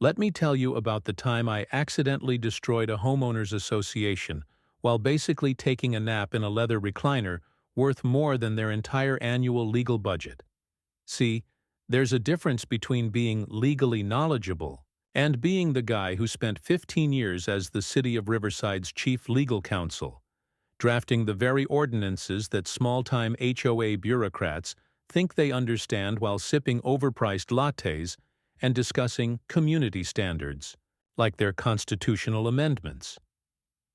Let me tell you about the time I accidentally destroyed a homeowners association while basically taking a nap in a leather recliner worth more than their entire annual legal budget. See, there's a difference between being legally knowledgeable and being the guy who spent 15 years as the City of Riverside's chief legal counsel, drafting the very ordinances that small-time HOA bureaucrats think they understand while sipping overpriced lattes and discussing community standards, like their constitutional amendments.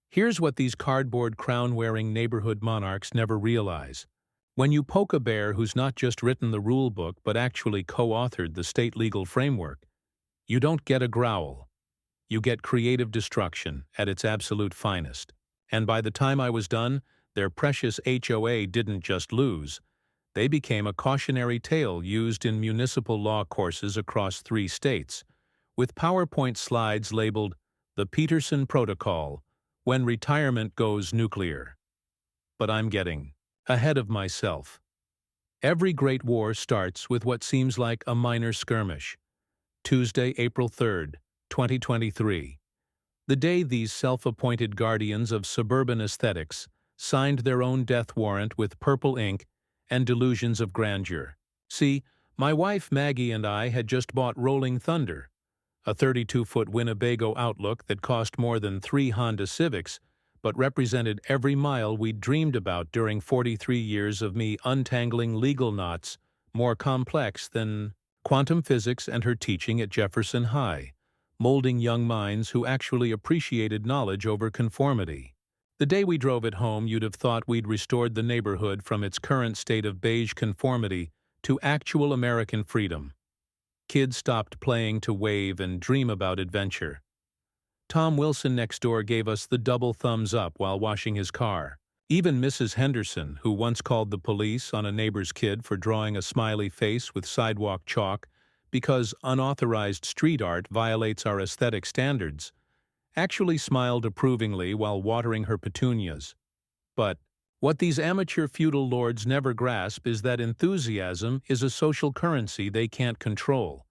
Here's what these cardboard crown-wearing neighborhood monarchs never realize. When you poke a bear who's not just written the rule book but actually co-authored the state legal framework, you don't get a growl. You get creative destruction at its absolute finest. And by the time I was done, their precious HOA didn't just lose. They became a cautionary tale used in municipal law courses across 3 states, with PowerPoint slides labeled "The Peterson Protocol," when retirement goes nuclear. But I'm getting ahead of myself. Every great war starts with what seems like a minor skirmish. Tuesday, April 3rd, 2023. The day these self-appointed guardians of suburban aesthetics signed their own death warrant with purple ink and delusions of grandeur. See, my wife Maggie and I had just bought Rolling Thunder, a 32-foot Winnebago Outlook that cost more than 3 Honda Civics, but represented every mile we'd dreamed about during 43 years of me untangling legal knots more complex than quantum physics and her teaching at Jefferson High, molding young minds who actually appreciated knowledge over conformity. The day we drove it home, you'd have thought we'd restored the neighborhood from its current state of beige conformity to actual American freedom. Kids stopped playing to wave and dream about adventure. Tom Wilson next door gave us the double thumbs up while washing his car. Even Mrs. Henderson, who once called the police on a neighbor's kid for drawing a smiley face with sidewalk chalk because unauthorized street art violates our aesthetic standards, actually smiled approvingly while watering her petunias. But what these amateur feudal lords never grasp is that enthusiasm is a social currency they can't control.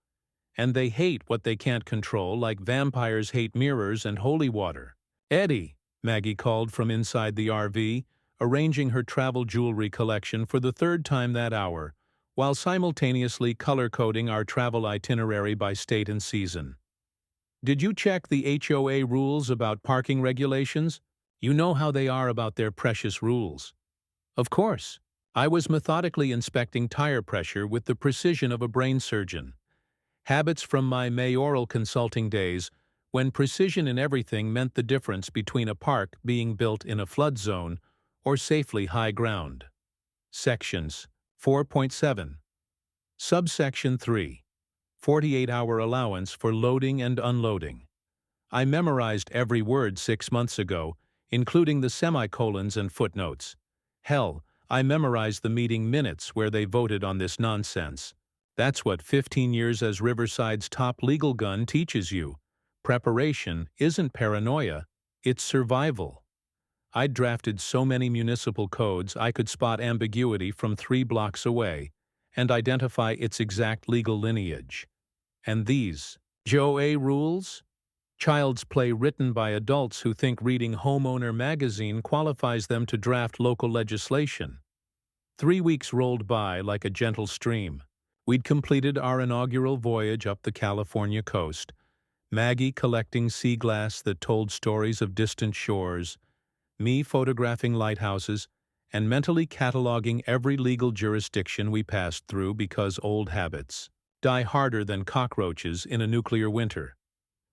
And they hate what they can't control like vampires hate mirrors and holy water. "Eddie," Maggie called from inside the RV, arranging her travel jewelry collection for the 3rd time that hour, while simultaneously color-coding our travel itinerary by state and season. "Did you check the HOA rules about parking regulations? You know how they are about their precious rules." Of course. I was methodically inspecting tire pressure with the precision of a brain surgeon. Habits from my mayoral consulting days, when precision in everything meant the difference between a park being built in a flood zone or safely high ground. Sections 4.7. Subsection 3. 48-hour allowance for loading and unloading. I memorized every word 6 months ago, including the semicolons and footnotes. Hell, I memorized the meeting minutes where they voted on this nonsense. That's what 15 years as Riverside's top legal gun teaches you. Preparation isn't paranoia, it's survival. I'd drafted so many municipal codes I could spot ambiguity from 3 blocks away and identify its exact legal lineage. And these HOA rules? Child's play written by adults who think reading Homeowner magazine qualifies them to draft local legislation. 3 weeks rolled by like a gentle stream. We'd completed our inaugural voyage up the California coast, Maggie collecting sea glass that told stories of distant shores, me photographing lighthouses, and mentally cataloging every legal jurisdiction we passed through because old habits die harder than cockroaches in a nuclear winter.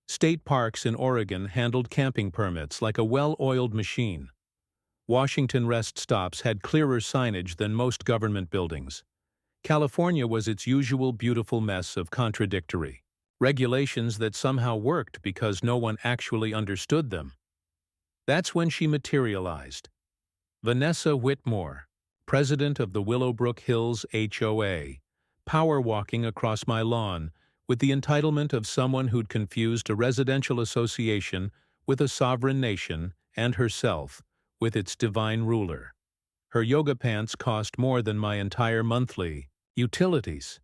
State parks in Oregon handled camping permits like a well-oiled machine. Washington rest stops had clearer signage than most government buildings. California was its usual beautiful mess of contradictory regulations that somehow worked because no one actually understood them. That's when she materialized. Vanessa Whitmore, president of the Willowbrook Hills HOA, power walking across my lawn with the entitlement of someone who'd confused a residential association with a sovereign nation and herself with its divine ruler. Her yoga pants cost more than my entire monthly utilities.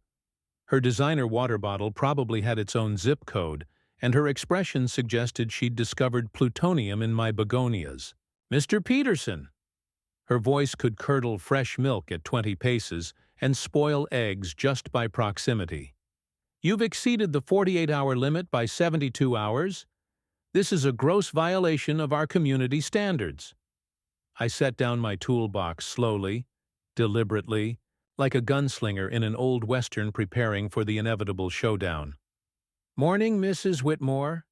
Her designer water bottle probably had its own zip code, and her expression suggested she'd discovered plutonium in my begonias. "Mr. Peterson!" Her voice could curdle fresh milk at 20 paces and spoil eggs just by proximity. "You've exceeded the 48-hour limit by 72 hours. This is a gross violation of our community standards." I set down my toolbox slowly, deliberately, like a gunslinger in an old western preparing for the inevitable showdown. "Morning, Mrs. Whitmore.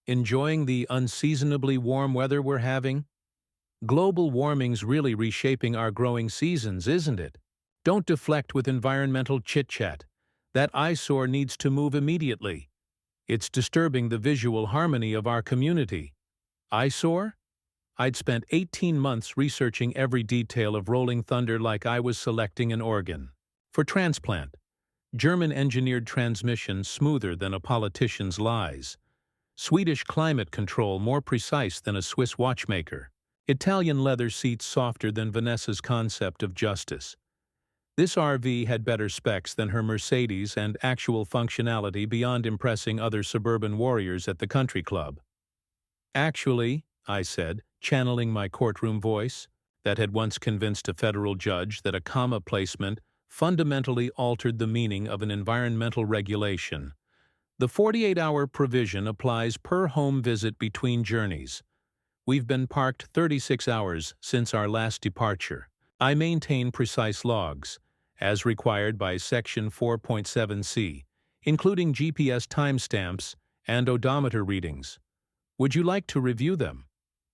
Enjoying the unseasonably warm weather we're having? Global warming's really reshaping our growing seasons, isn't it? Don't deflect with environmental chit-chat. That eyesore needs to move immediately. It's disturbing the visual harmony of our community." Eyesore? I'd spent 18 months researching every detail of Rolling Thunder like I was selecting an organ. For transplant. German-engineered transmission smoother than a politician's lies. Swedish climate control more precise than a Swiss watchmaker. Italian leather seats softer than Vanessa's concept of justice. This RV had better specs than her Mercedes and actual functionality beyond impressing other suburban warriors at the country club. "Actually," I said, channeling my courtroom voice, that had once convinced a federal judge that a comma placement fundamentally altered the meaning of an environmental regulation, "the 48-hour provision applies per home visit between journeys. We've been parked 36 hours since our last departure. I maintain precise logs, as required by Section 4.7c, including GPS timestamps and odometer readings. Would you like to review them?"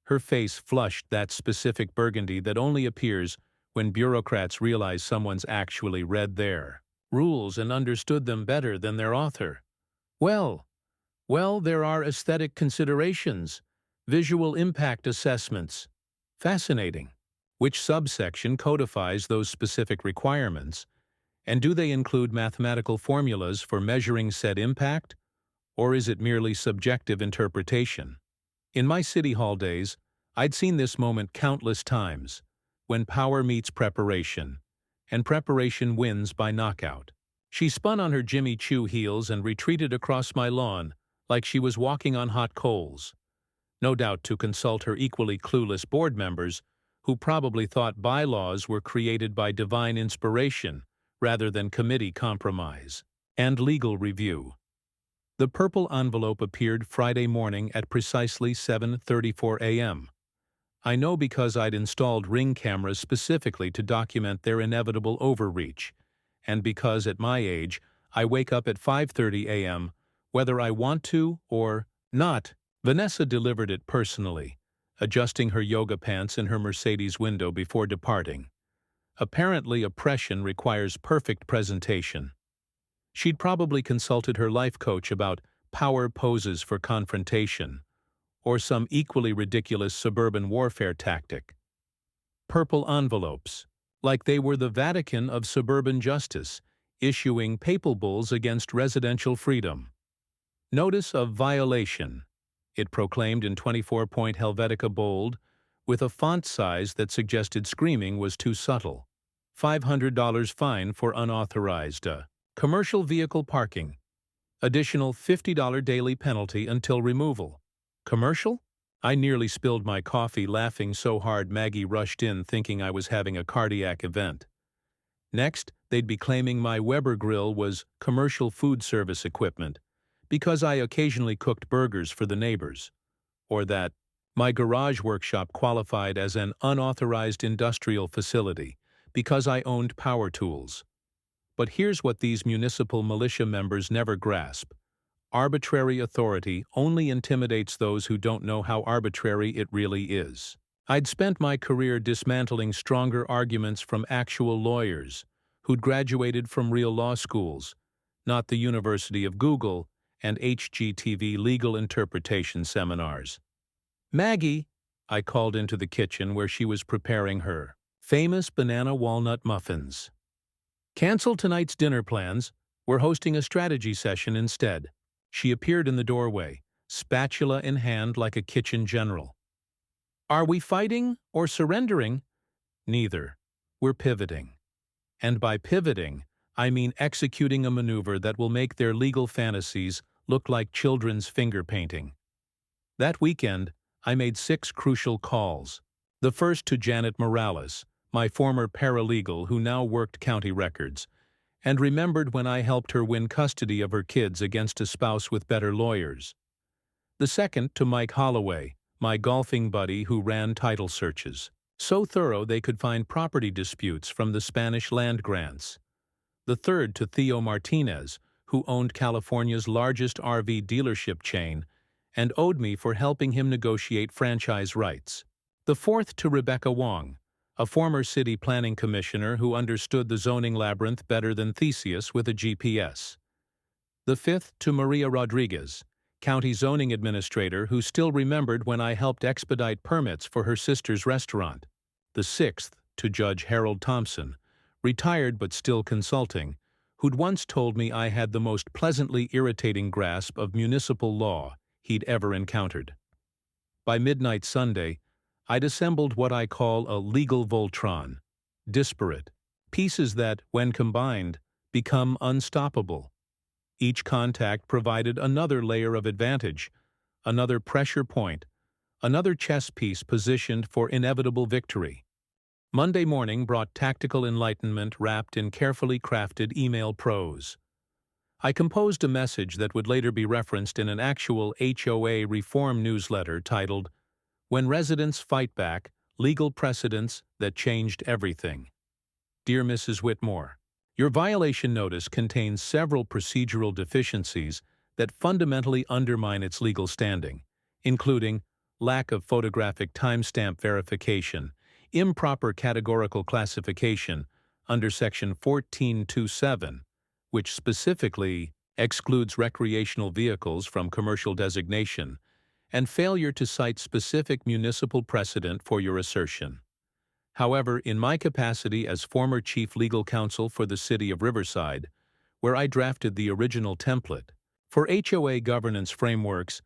Her face flushed that specific burgundy that only appears when bureaucrats realize someone's actually read their rules and understood them better than their author. Well, there are aesthetic considerations. Visual impact assessments. Fascinating. Which subsection codifies those specific requirements? And do they include mathematical formulas for measuring said impact? Or is it merely subjective interpretation? In my City Hall days, I'd seen this moment countless times, when power meets preparation, and preparation wins by knockout. She spun on her Jimmy Choo heels and retreated across my lawn like she was walking on hot coals. No doubt to consult her equally clueless board members, who probably thought bylaws were created by divine inspiration rather than committee compromise. And legal review. The purple envelope appeared Friday morning at precisely 7:34 a.m. I know because I'd installed Ring cameras specifically to document their inevitable overreach, and because at my age I wake up at 5:30 a.m. whether I want to or not. Vanessa delivered it personally, adjusting her yoga pants in her Mercedes window before departing. Apparently, oppression requires perfect presentation. She'd probably consulted her life coach about power poses for confrontation, or some equally ridiculous suburban warfare tactic. Purple envelopes, like they were the Vatican of suburban justice, issuing papal bulls against residential freedom. Notice of violation, it proclaimed in 24-point Helvetica bold, with a font size that suggested screaming was too subtle. $500 fine for unauthorized commercial vehicle parking. Additional $50 daily penalty until removal. Commercial? I nearly spilled my coffee laughing so hard Maggie rushed in thinking I was having a cardiac event. Next, they'd be claiming my Weber grill was commercial food service equipment, because I occasionally cooked burgers for the neighbors, or that my garage workshop qualified as an unauthorized industrial facility because I owned power tools. But here's what these municipal militia members never grasp. Arbitrary authority only intimidates those who don't know how arbitrary it really is. I'd spent my career dismantling stronger arguments from actual lawyers who'd graduated from real law schools, not the University of Google and HGTV legal interpretation seminars. "Maggie," I called into the kitchen where she was preparing her famous banana walnut muffins. "Cancel tonight's dinner plans. We're hosting a strategy session instead." She appeared in the doorway, spatula in hand like a kitchen general. "Are we fighting or surrendering?" "Neither. We're pivoting. And by pivoting, I mean executing a maneuver that will make their legal fantasies looked like children's finger painting. That weekend, I made 6 crucial calls. The first to Janet Morales, my former paralegal who now worked county records, and remembered when I helped her win custody of her kids against a spouse with better lawyers. The second to Mike Holloway, my golfing buddy who ran title searches, so thorough they could find property disputes from the Spanish land grants. The third to Theo Martinez, who owned California's largest RV dealership chain and owed me for helping him negotiate franchise rights. The fourth to Rebecca Wong, a former city planning commissioner who understood the zoning labyrinth better than Theseus with a GPS. The fifth to Maria Rodriguez, county zoning administrator who still remembered when I helped expedite permits for her sister's restaurant. The sixth to Judge Harold Thompson, retired but still consulting, who'd once told me I had the most pleasantly irritating grasp of municipal law he'd ever encountered. By midnight Sunday, I'd assembled what I call a legal Voltron, disparate, pieces that, when combined, become unstoppable. Each contact provided another layer of advantage, another pressure point, another chess piece positioned for inevitable victory. Monday morning brought tactical enlightenment wrapped in carefully crafted email prose. I composed a message that would later be referenced in an actual HOA reform newsletter titled, "When Residents Fight Back, Legal Precedents That Changed Everything." Dear Mrs. Whitmore, your violation notice contains several procedural deficiencies that fundamentally undermine its legal standing, including lack of photographic timestamp verification, improper categorical classification under Section 1427, which specifically excludes recreational vehicles from commercial designation, and failure to cite specific municipal precedent for your assertion. However, in my capacity as former chief legal counsel for the city of Riverside, where I drafted the original template for HOA governance frameworks,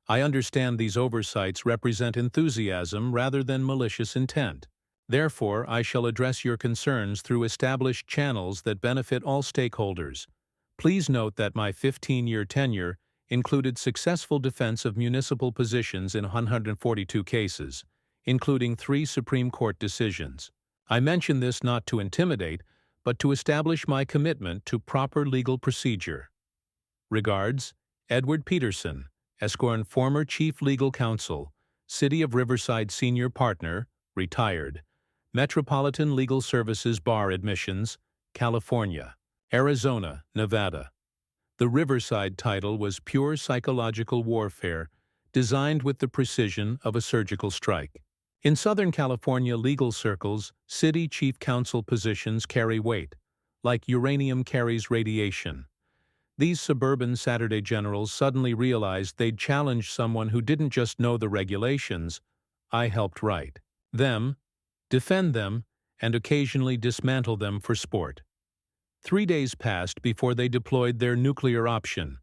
I understand these oversights represent enthusiasm rather than malicious intent. Therefore, I shall address your concerns through established channels that benefit all stakeholders. Please note that my 15-year tenure included successful defense of municipal positions in 142 cases, including 3 Supreme Court decisions. I mention this not to intimidate, but to establish my commitment to proper legal procedure. Regards, Edward Peterson, Escorn former Chief Legal Counsel, City of Riverside Senior Partner, retired, Metropolitan Legal Services Bar Admissions, California, Arizona, Nevada. The Riverside title was pure psychological warfare, designed with the precision of a surgical strike. In Southern California legal circles, city chief counsel positions carry weight, like uranium carries radiation. These suburban Saturday generals suddenly realized they'd challenged someone who didn't just know the regulations. I helped write them, defend them, and occasionally dismantle them for sport. 3 days passed before they deployed their nuclear option,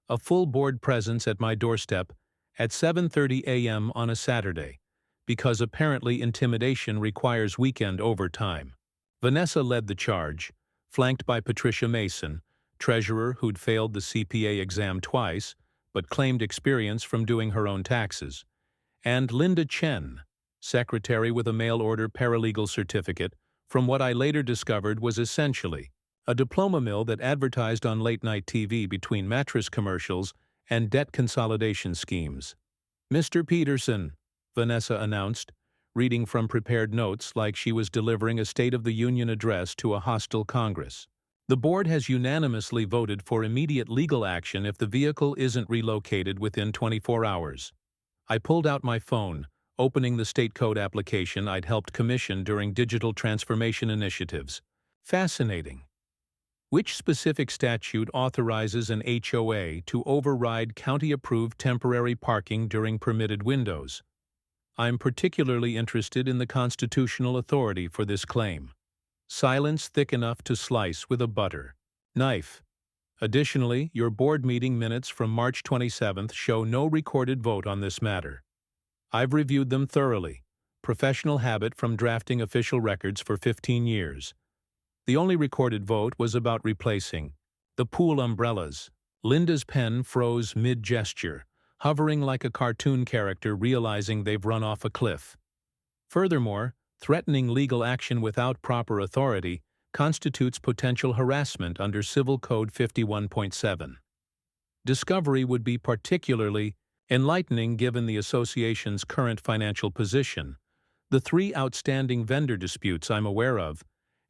a full board presence at my doorstep at 7:30 a.m. on a Saturday, because apparently intimidation requires weekend overtime. Vanessa led the charge, flanked by Patricia Mason, treasurer who'd failed the CPA exam twice, but claimed experience from doing her own taxes, and Linda Chen, secretary with a mail-order paralegal certificate from what I later discovered was essentially a diploma mill that advertised on late-night TV between mattress commercials and debt consolidation schemes. "Mr. Peterson," Vanessa announced, reading from prepared notes like she was delivering a State of the Union address to a hostile Congress. "The board has unanimously voted for immediate legal action if the vehicle isn't relocated within 24 hours. I pulled out my phone, opening the state code application I'd helped commission during digital transformation initiatives. Fascinating. Which specific statute authorizes an HOA to override county-approved temporary parking during permitted windows? I'm particularly interested in the constitutional authority for this claim. Silence thick enough to slice with a butter knife. Additionally, your board meeting minutes from March 27th show no recorded vote on this matter. I've reviewed them thoroughly, professional habit from drafting official records for 15 years. The only recorded vote was about replacing the pool umbrellas. Linda's pen froze mid-gesture, hovering like a cartoon character realizing they've run off a cliff. Furthermore, threatening legal action without proper authority constitutes potential harassment under Civil Code 51.7. Discovery would be particularly enlightening given the association's current financial position, the 3 outstanding vendor disputes I'm aware of,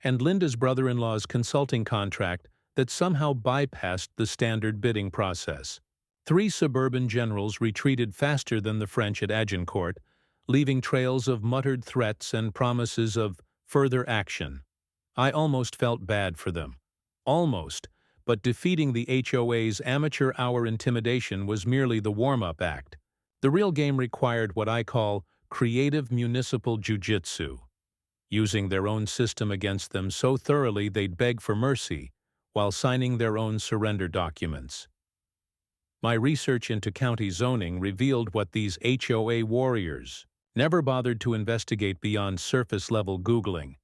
and Linda's brother-in-law's consulting contract that somehow bypassed the standard bidding process. 3 suburban generals retreated faster than the French at Agincourt, leaving trails of muttered threats and promises of further action. I almost felt bad for them. Almost, but defeating the HOA's amateur hour intimidation was merely the warm-up act. The real game required what I call creative municipal jujitsu, using their own system against them so thoroughly they'd beg for mercy while signing their own surrender documents. My research into county zoning revealed what these HOA warriors never bothered to investigate beyond surface-level Googling.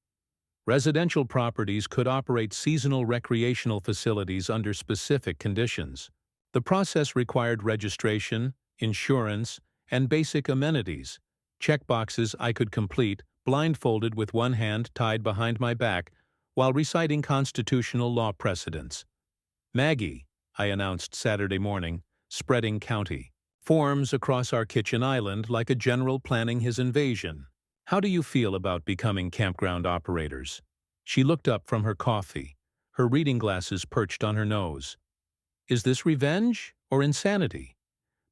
Residential properties could operate seasonal recreational facilities under specific conditions. The process required registration, insurance, and basic amenities, checkboxes I could complete, blindfolded with one hand tied behind my back, while reciting constitutional law precedents. "Maggie," I announced Saturday morning, spreading county forms across our kitchen island like a general planning his invasion. "How do you feel about becoming campground operators?" She looked up from her coffee, her reading glasses perched on her nose. "Is this revenge or insanity?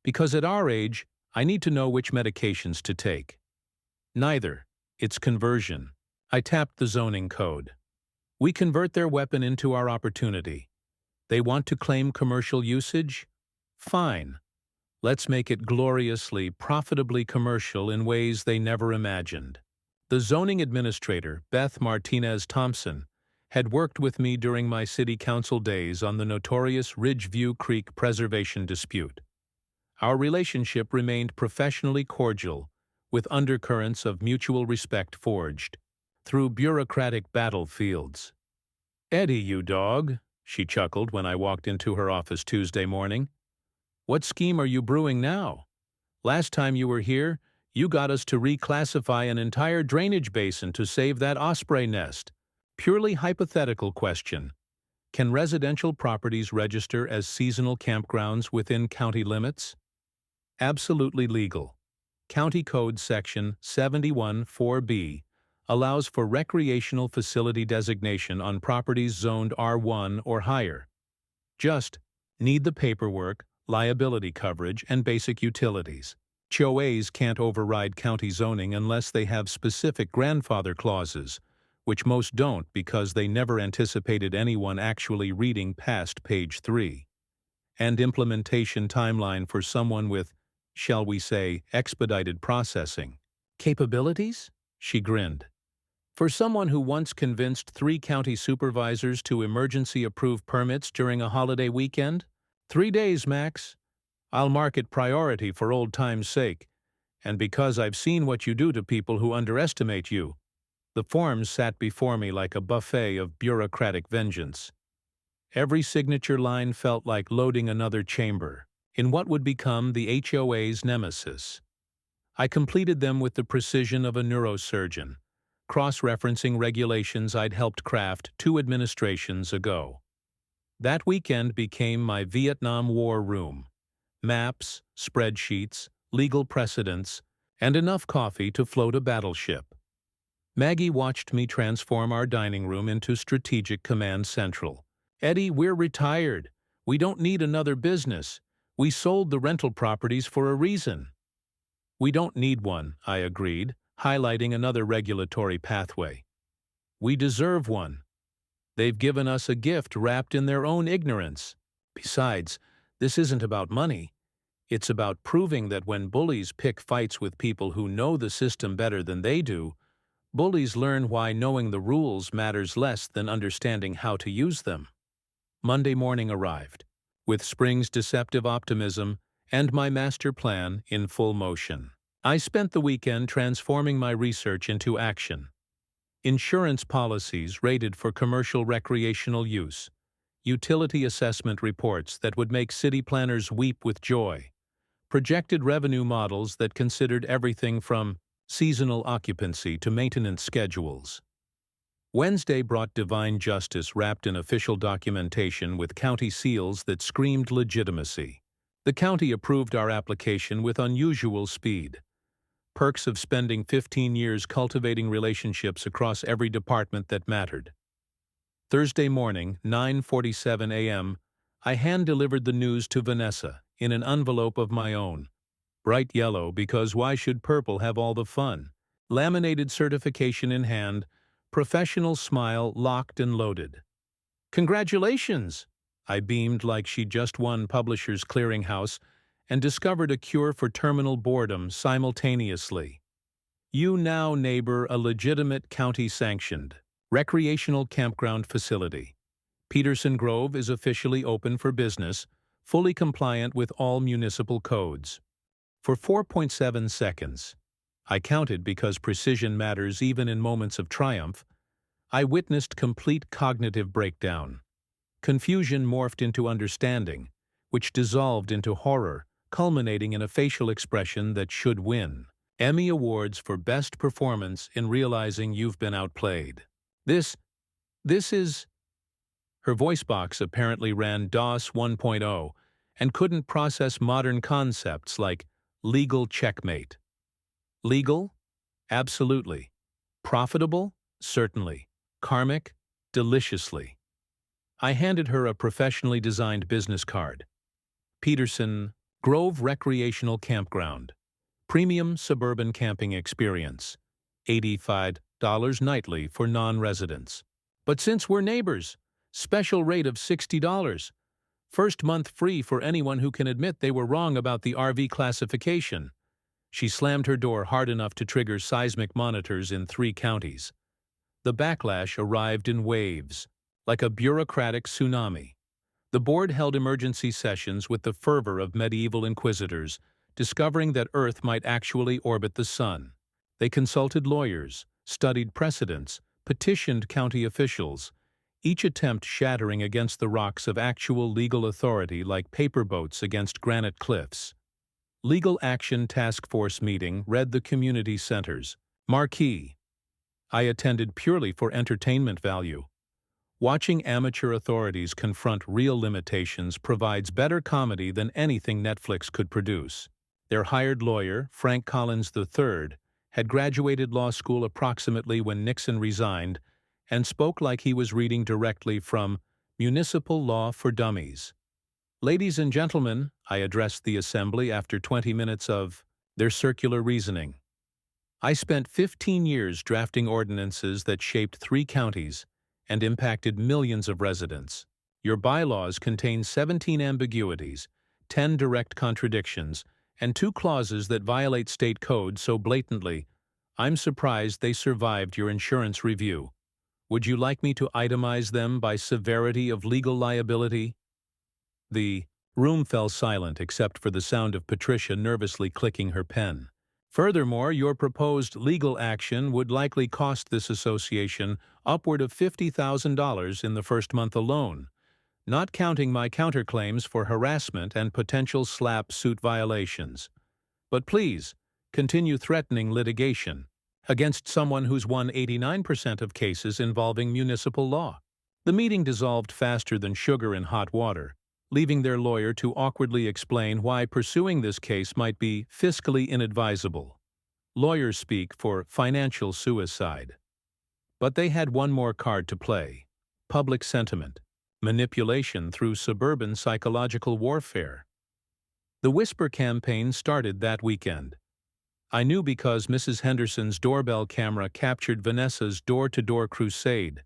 Because at our age, I need to know which medications to take." "Neither. It's conversion." I tapped the zoning code. "We convert their weapon into our opportunity. They want to claim commercial usage? Fine. Let's make it gloriously, profitably commercial in ways they never imagined." The zoning administrator, Beth Martinez-Thompson, had worked with me during my city council days on the notorious Ridgeview Creek preservation dispute. Our relationship remained professionally cordial, with undercurrents of mutual respect forged through bureaucratic battlefields. "Eddie, you dog," she chuckled when I walked into her office Tuesday morning. "What scheme are you brewing now? Last time you were here, you got us to reclassify an entire drainage basin to save that osprey nest. Purely hypothetical question. Can residential properties register as seasonal campgrounds within county limits?" Absolutely legal. County Code Section 71(4)B allows for recreational facility designation on properties zoned R1 or higher. Just need the paperwork, liability coverage, and basic utilities. HOAs can't override county zoning unless they have specific grandfather clauses, which most don't because they never anticipated anyone actually reading past page 3. And implementation timeline for someone with, shall we say, expedited processing capabilities? She grinned. For someone who once convinced 3 county supervisors to emergency approve permits during a holiday weekend? 3 days, max. I'll mark it priority for old time's sake, and because I've seen what you do to people who underestimate you. The forms sat before me like a buffet of bureaucratic vengeance. Every signature line felt like loading another chamber in what would become the HOA's nemesis. I completed them with the precision of a neurosurgeon, cross-referencing regulations I'd helped craft 2 administrations ago. That weekend became my Vietnam War room. Maps, spreadsheets, legal precedents, and enough coffee to float a battleship. Maggie watched me transform our dining room into Strategic Command Central. "Eddie, we're retired. We don't need another business. We sold the rental properties for a reason." "We don't need one," I agreed, highlighting another regulatory pathway. "We deserve one. They've given us a gift wrapped in their own ignorance. Besides, this isn't about money. It's about proving that when bullies pick fights with people who know the system better than they do, bullies learn why knowing the rules matters less than understanding how to use them." Monday morning arrived, with spring's deceptive optimism and my master plan in full motion. I spent the weekend transforming my research into action. Insurance policies rated for commercial recreational use, utility assessment reports that would make city planners weep with joy, projected revenue models that considered everything from seasonal occupancy to maintenance schedules. Wednesday brought divine justice wrapped in official documentation with county seals that screamed legitimacy. The county approved our application with unusual speed. Perks of spending 15 years cultivating relationships across every department that mattered. Thursday morning, 9:47 a.m., I hand-delivered the news to Vanessa in an envelope of my own. Bright yellow because why should purple have all the fun? Laminated certification in hand, professional smile locked and loaded. "Congratulations!" I beamed like she'd just won Publishers Clearinghouse and discovered a cure for terminal boredom simultaneously. You now neighbor a legitimate county-sanctioned recreational campground facility. Peterson Grove is officially open for business, fully compliant with all municipal codes. For 4.7 seconds, I counted because precision matters even in moments of triumph, I witnessed complete cognitive breakdown. Confusion morphed into understanding, which dissolved into horror, culminating in a facial expression that should win Emmy Awards for Best Performance in realizing you've been outplayed. This is... Her voice box apparently ran DOS 1.0 and couldn't process modern concepts like legal checkmate. Legal? Absolutely. Profitable? Certainly. Karmic? Deliciously. I handed her a professionally designed business card. Peterson Grove Recreational Campground. Premium Suburban Camping Experience. $85 nightly for non-residents. But since we're neighbors, special rate of $60. First month free for anyone who can admit they were wrong about the RV classification. She slammed her door hard enough to trigger seismic monitors in 3 counties. The backlash arrived in waves, like a bureaucratic tsunami. The board held emergency sessions with the fervor of medieval inquisitors, discovering that Earth might actually orbit the sun. They consulted lawyers, studied precedents, petitioned county officials, each attempt shattering against the rocks of actual legal authority like paper boats against granite cliffs. Legal Action Task Force meeting read the community center's marquee. I attended purely for entertainment value. Watching amateur authorities confront real limitations provides better comedy than anything Netflix could produce. Their hired lawyer, Frank Collins III, had graduated law school approximately when Nixon resigned and spoke like he was reading directly from Municipal Law for Dummies. "Ladies and gentlemen," I addressed the assembly after 20 minutes of their circular reasoning. I spent 15 years drafting ordinances that shaped 3 counties and impacted millions of residents. Your bylaws contain 17 ambiguities, 10 direct contradictions, and 2 clauses that violate state code so blatantly, I'm surprised they survived your insurance review. Would you like me to itemize them by severity of legal liability? The room fell silent except for the sound of Patricia nervously clicking her pen. Furthermore, your proposed legal action would likely cost this association upward of $50,000 in the first month alone, not counting my counterclaims for harassment and potential SLAPP suit violations. But please, continue threatening litigation against someone who's won 89% of cases involving municipal law. The meeting dissolved faster than sugar in hot water, leaving their lawyer to awkwardly explain why pursuing this case might be fiscally inadvisable. Lawyers speak for financial suicide. But they had one more card to play: public sentiment, manipulation through suburban psychological warfare. The Whisper campaign started that weekend. I knew because Mrs. Henderson's doorbell camera captured Vanessa's door-to-door crusade,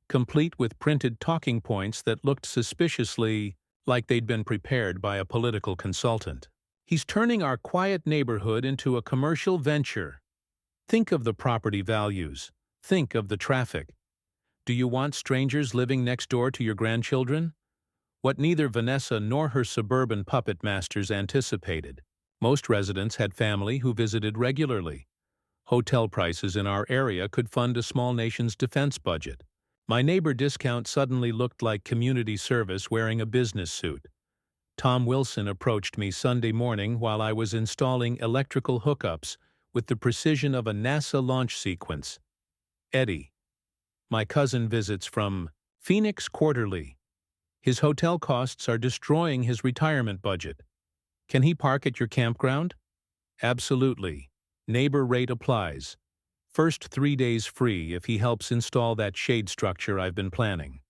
complete with printed talking points that looked suspiciously like they'd been prepared by a political consultant. "He's turning our quiet neighborhood into a commercial venture. Think of the property values. Think of the traffic. Do you want strangers living next door to your grandchildren?" What neither Vanessa nor her suburban puppet masters anticipated. Most residents had family who visited regularly. Hotel prices in our area could fund a small nation's defense budget. My neighbor discount suddenly looked like community service wearing a business suit. Tom Wilson approached me Sunday morning while I was installing electrical hookups with the precision of a NASA launch sequence. Eddie, my cousin visits from Phoenix Quarterly. His hotel costs are destroying his retirement budget. Can he park at your campground? Absolutely. Neighbor rate applies. First 3 days free if he helps install that shade structure I've been planning.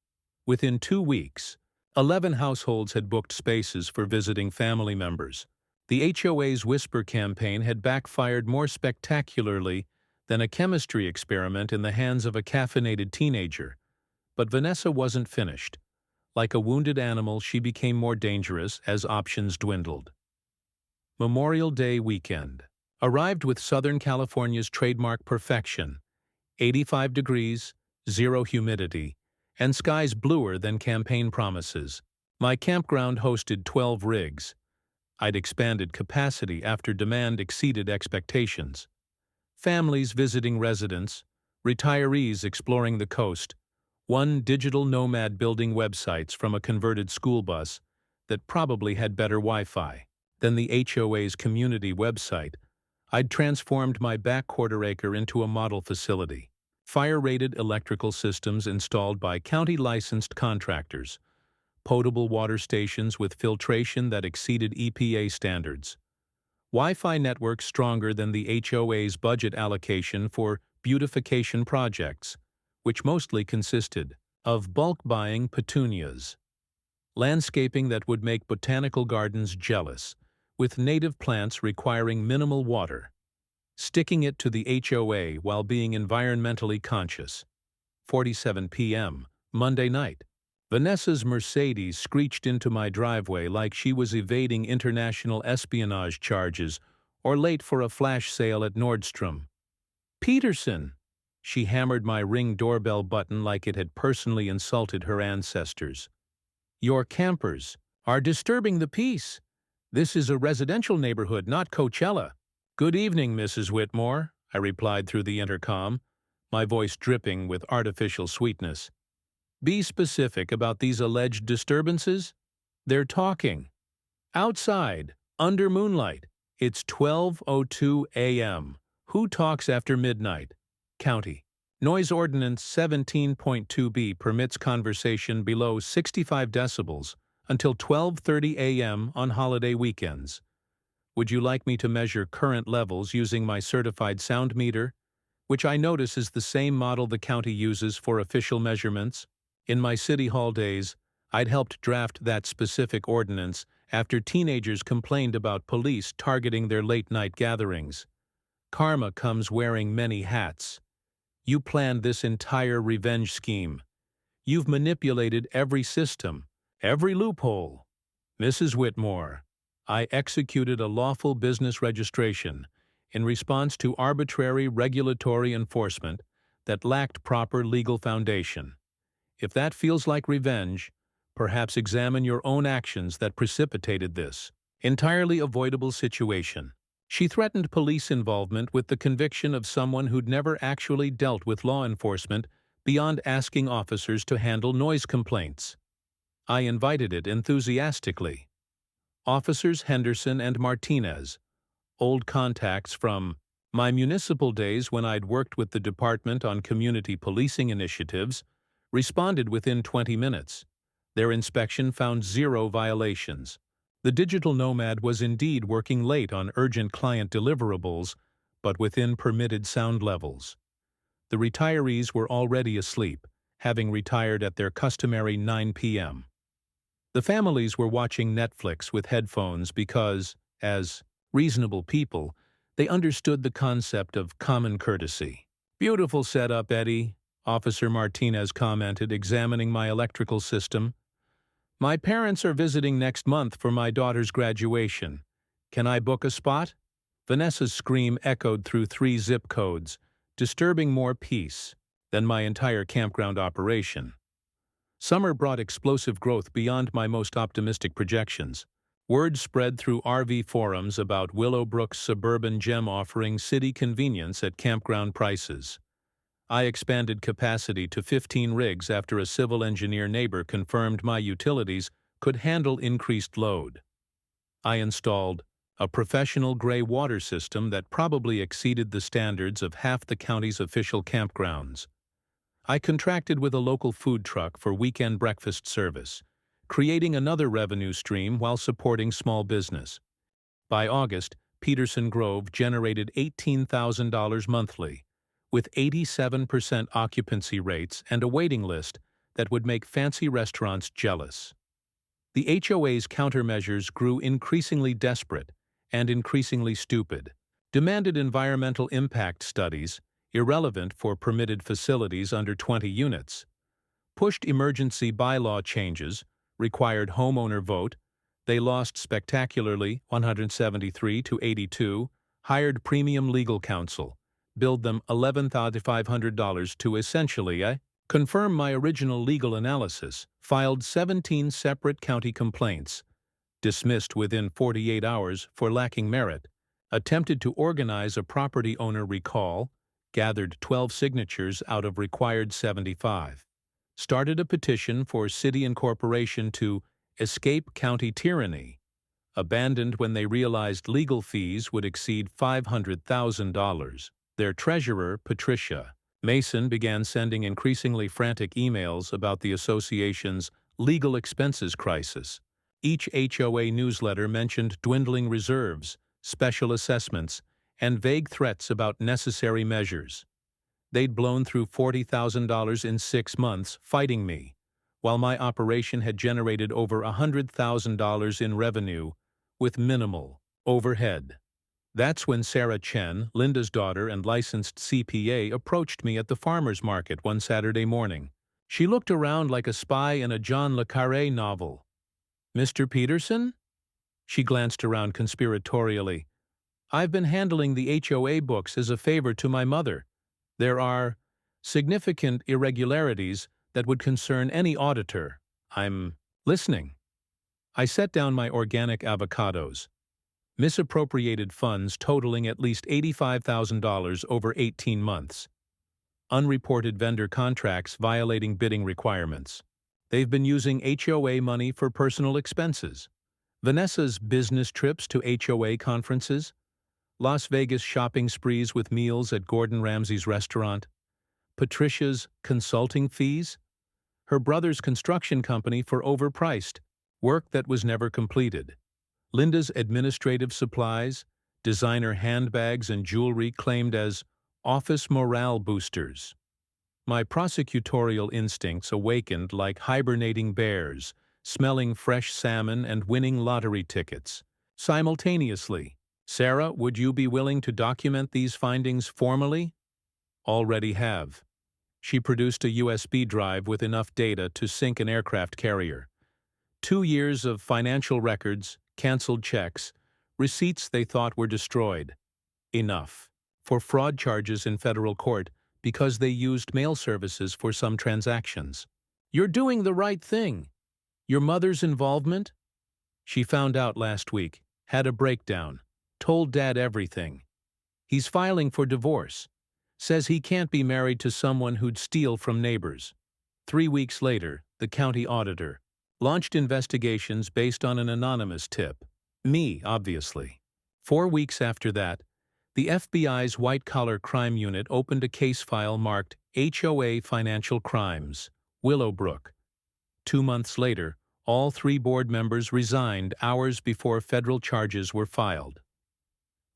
Within 2 weeks, 11 households had booked spaces for visiting family members. The HOA's Whisper campaign had backfired more spectacularly than a chemistry experiment in the hands of a caffeinated teenager. But Vanessa wasn't finished. Like a wounded animal, she became more dangerous as options dwindled. Memorial Day weekend. Arrived with Southern California's trademark perfection. 85 degrees, zero humidity, and skies bluer than campaign promises. My campground hosted 12 rigs. I'd expanded capacity after demand exceeded expectations. Families visiting residents, retirees exploring the coast, one digital nomad building websites from a converted school bus that probably had better Wi-Fi than the HOA's community website. I'd transformed my back quarter-acre into a model facility. Fire-rated electrical systems installed by county-licensed contractors, potable water stations with filtration that exceeded EPA standards, Wi-Fi networks stronger than the HOA's budget allocation for beautification projects, which mostly consisted of bulk buying petunias, landscaping that would make botanical gardens jealous, with native plants requiring minimal water, sticking it to the HOA while being environmentally conscious. 4:47 p.m., Monday night. Vanessa's Mercedes screeched into my driveway like she was evading international espionage charges or late for a flash sale at Nordstrom. Peterson! She hammered my Ring doorbell button like it had personally insulted her ancestors. Your campers are disturbing the peace. This is a residential neighborhood, not Coachella. Good evening, Mrs. Whitmore, I replied through the intercom, my voice dripping with artificial sweetness. Be specific about these alleged disturbances. They're talking. Outside, under moonlight. It's 12:02 a.m. Who talks after midnight? County. Noise Ordinance 17.2b permits conversation below 65 decibels until 12:30 a.m. on holiday weekends. Would you like me to measure current levels using my certified sound meter, which I notice is the same model the county uses for official measurements? In my City Hall days, I'd helped draft that specific ordinance after teenagers complained about police targeting their late-night gatherings. Karma comes wearing many hats. You planned this entire revenge scheme. You've manipulated every system, every loophole. Mrs. Whitmore, I executed a lawful business registration in response to arbitrary regulatory enforcement that lacked proper legal foundation. If that feels like revenge, perhaps examine your own actions that precipitated this entirely avoidable situation. She threatened police involvement with the conviction of someone who'd never actually dealt with law enforcement beyond asking officers to handle noise complaints. I invited it enthusiastically. Officers Henderson and Martinez, old contacts from my municipal days when I'd worked with the department on community policing initiatives, responded within 20 minutes. Their inspection found 0 violations. The digital nomad was indeed working late on urgent client deliverables, but within permitted sound levels. The retirees were already asleep, having retired at their customary 9 p.m. The families were watching Netflix with headphones because, as reasonable people, they understood the concept of common courtesy. Beautiful setup, Eddie, Officer Martinez commented, examining my electrical system. My parents are visiting next month for my daughter's graduation. Can I book a spot? Vanessa's scream echoed through 3 zip codes, disturbing more peace than my entire campground operation. Summer brought explosive growth beyond my most optimistic projections. Word spread through RV forums about Willowbrook's suburban gem offering city convenience at campground prices. I expanded capacity to 15 rigs after a civil engineer neighbor confirmed my utilities could handle increased load. I installed a professional gray water system that probably exceeded the standards of half the county's official campgrounds. I contracted with a local food truck for weekend breakfast service, creating another revenue stream while supporting small business. By August, Peterson Grove generated $18,000 monthly, with 87% occupancy rates and a waiting list that would make fancy restaurants jealous. The HOA's countermeasures grew increasingly desperate and increasingly stupid, demanded environmental impact studies, irrelevant for permitted facilities under 20 units, pushed emergency bylaw changes, required homeowner vote, they lost spectacularly 173 to 82, hired premium legal counsel, billed them $11,500 to essentially confirm my original legal analysis, filed 17 separate county complaints, dismissed within 48 hours for lacking merit, attempted to organize a property owner recall, gathered 12 signatures out of required 75, started a petition for city incorporation to escape county tyranny, abandoned when they realized legal fees would exceed $500,000. Their treasurer, Patricia Mason, began sending increasingly frantic emails about the association's legal expenses crisis. Each HOA newsletter mentioned dwindling reserves, special assessments, and vague threats about necessary measures. They'd blown through $40,000 in 6 months fighting me, while my operation had generated over $100,000 in revenue with minimal overhead. That's when Sarah Chen, Linda's daughter and licensed CPA, approached me at the farmer's market one Saturday morning. She looked around like a spy in a John le Carré novel. "Mr. Peterson?" She glanced around conspiratorially. "I've been handling the HOA books as a favor to my mother. There are significant irregularities that would concern any auditor. I'm listening." I set down my organic avocados. Misappropriated funds totaling at least $85,000 over 18 months. Unreported vendor contracts violating bidding requirements. They've been using HOA money for personal expenses. Vanessa's business trips to HOA conferences. Las Vegas shopping sprees with meals at Gordon Ramsay's restaurant. Patricia's consulting fees. Her brother's construction company for overpriced work that was never completed. Linda's administrative supplies, designer handbags and jewelry claimed as office morale boosters. My prosecutorial instincts awakened like hibernating bears, smelling fresh salmon and winning lottery tickets. Simultaneously, "Sarah, would you be willing to document these findings formally?" "Already have." She produced a USB drive with enough data to sink an aircraft carrier. 2 years of financial records, canceled checks, receipts they thought were destroyed. Enough. For fraud charges in federal court because they used mail services for some transactions. "You're doing the right thing." "Your mother's involvement?" "She found out last week, had a breakdown, told Dad everything. He's filing for divorce. Says he can't be married to someone who'd steal from neighbors." 3 weeks later, the county auditor launched investigations based on an anonymous tip. Me, obviously. 4 weeks after that, the FBI's white-collar crime unit opened a case file marked HOA Financial Crimes, Willowbrook. 2 months later, all 3 board members resigned hours before federal charges were filed.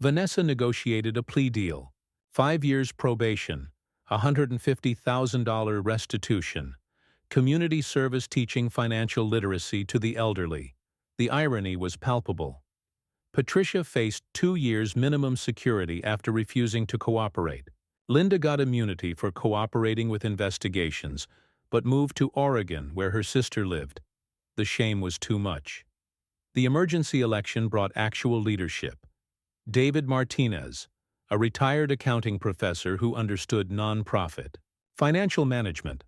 Vanessa negotiated a plea deal, 5 years probation, $150,000 restitution, community service teaching financial literacy to the elderly. The irony was palpable. Patricia faced 2 years minimum security after refusing to cooperate. Linda got immunity for cooperating with investigations, but moved to Oregon where her sister lived. The shame was too much. The emergency election brought actual leadership. David Martinez, a retired accounting professor who understood nonprofit financial management.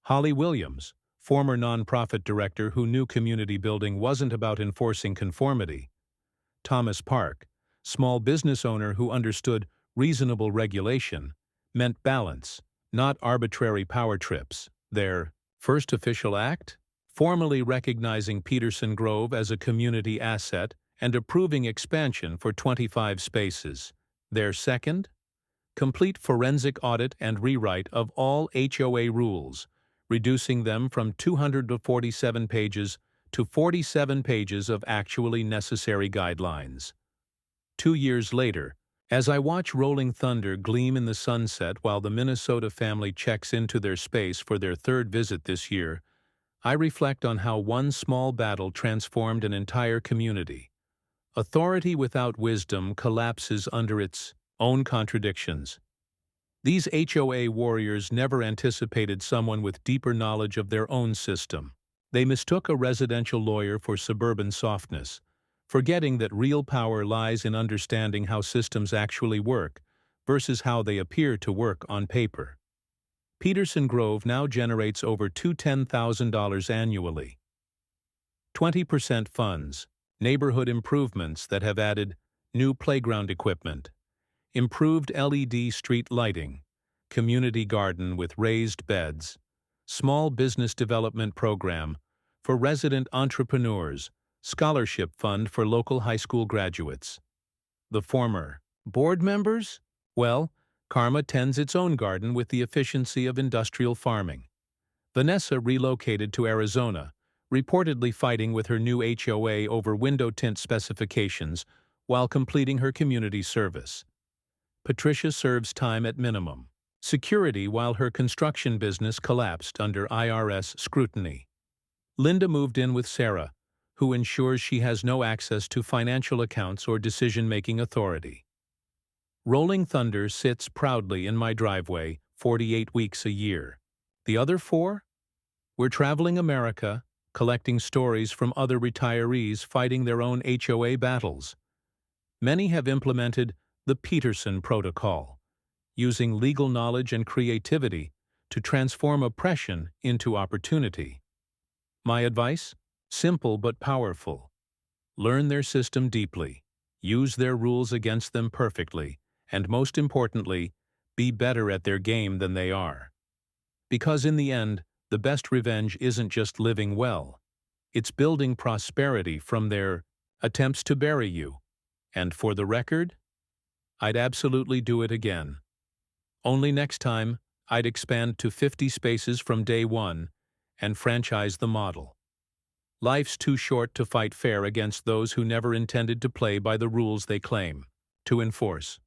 Holly Williams, former nonprofit director who knew community building wasn't about enforcing conformity. Thomas Park, small business owner who understood reasonable regulation meant balance, not arbitrary power trips. Their first official act? Formally recognizing Peterson Grove as a community asset and approving expansion for 25 spaces. Their second? Complete forensic audit and rewrite of all HOA rules, reducing them from 247 pages to 47 pages of actually necessary guidelines. 2 years later, as I watch rolling thunder gleam in the sunset while the Minnesota family checks into their space for their third visit this year, I reflect on how one small battle transformed an entire community. Authority without wisdom collapses under its own contradictions. These HOA warriors never anticipated someone with deeper knowledge of their own system. They mistook a residential lawyer for suburban softness, forgetting that real power lies in understanding how systems actually work versus how they appear to work on paper. Peterson Grove now generates over $210,000 annually. 20% funds, neighborhood improvements that have added new playground equipment, improved LED street lighting, community garden with raised beds, small business development program for resident entrepreneurs, scholarship fund for local high school graduates. The former board members? Well, Karma tends its own garden with the efficiency of industrial farming. Vanessa relocated to Arizona, reportedly fighting with her new HOA over window tint specifications while completing her community service. Patricia serves time at minimum security while her construction business collapsed under IRS scrutiny. Linda moved in with Sarah, who ensures she has no access to financial accounts or decision-making authority. Rolling Thunder sits proudly in my driveway 48 weeks a year. The other 4? We're traveling America, collecting stories from other retirees fighting their own HOA battles. Many have implemented the Peterson Protocol, using legal knowledge and creativity to transform oppression into opportunity. My advice? Simple but powerful. Learn their system deeply, use their rules against them perfectly, and most importantly, be better at their game than they are. Because in the end, the best revenge isn't just living well. It's building prosperity from their attempts to bury you. And for the record, I'd absolutely do it again. Only next time, I'd expand to 50 spaces from day one and franchise the model. Life's too short to fight fair against those who never intended to play by the rules they claim to enforce.